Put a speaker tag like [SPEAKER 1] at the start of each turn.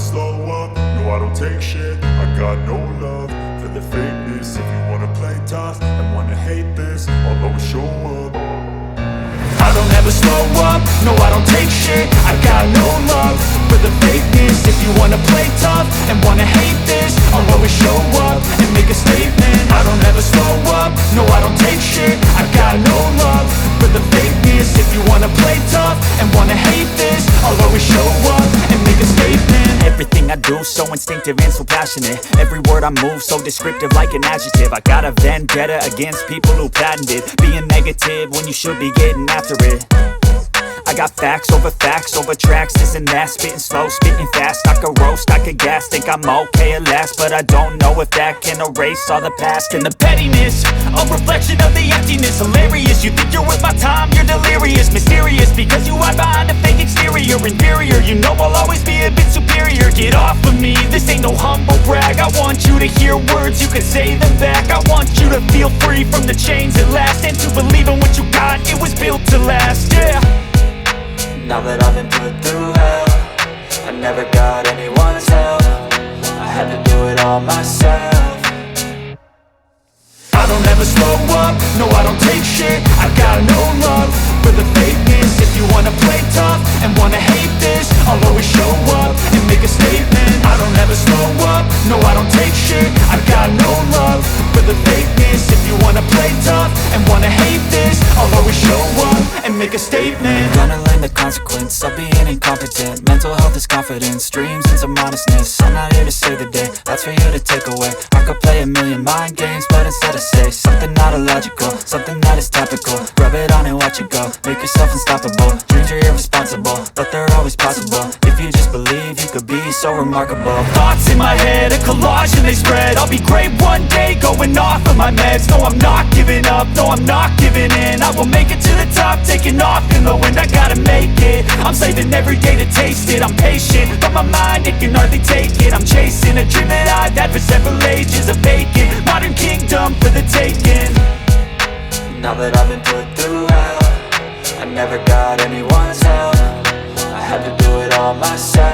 [SPEAKER 1] slow up, no I don't take shit. I got no love for the fakeness. If you wanna play tough and wanna hate this, I'll always show up. I don't ever slow up, no I don't take shit. I got no love for the fakeness. If you wanna play tough and wanna hate this, I'll always show up and make a statement. I don't ever slow up, no I don't take shit. I got no love for the fakeness. If you wanna play tough and wanna hate this, I'll always show up and make a statement.
[SPEAKER 2] Everything I do so instinctive and so passionate. Every word I move so descriptive like an adjective. I got a vendetta against people who patented being negative when you should be getting after it. I got facts over tracks, this and that. Spitting slow, spitting fast, I could roast, I could gas. Think I'm okay at last, but I don't know if that can erase all the past. And the pettiness, a reflection of the emptiness. Hilarious, you think you're worth my time, you're delirious. Mysterious, because you hide behind a fake exterior. Inferior, you know I'll always be a bit superior. Get off of me, this ain't no humble brag. I want you to hear words, you can say them back. I want you to feel free from the chains at last, and to believe in what you got, it was built to last, yeah.
[SPEAKER 3] Now that I've been put through hell, I never got anyone's help. I had to do it all myself.
[SPEAKER 1] I don't ever slow up, no I don't take shit. I got no love for the fakeness. If you wanna play tough and wanna hate this, I'll always show up and make a statement. I don't ever slow up, no I don't take shit. I got no love for the fakeness. If you wanna play tough and wanna hate this, I'll always show up and make a statement.
[SPEAKER 3] Gonna learn the consequence of being incompetent. Mental health is confidence, dreams and some honestness. I'm not here to save the day, that's for you to take away. I could play a million mind games, but instead I say something not illogical, something that is topical. Rub it on and watch it go, make yourself unstoppable. Dreams are irresponsible, but they're always possible. If you just believe, you could be so remarkable.
[SPEAKER 2] Thoughts in my head, a collage and they spread. I'll be great one day, going off of my meds. No, I'm not giving up, no, I'm not giving in. I will make it to the top, taking off in the wind. I gotta make it, I'm saving every day to taste it. I'm patient, but my mind, it can hardly take it. I'm chasing a dream that I've had for several ages. A vacant, modern kingdom for the taking.
[SPEAKER 3] Now that I've been put through hell, I never got anyone's help. I had to do it all myself.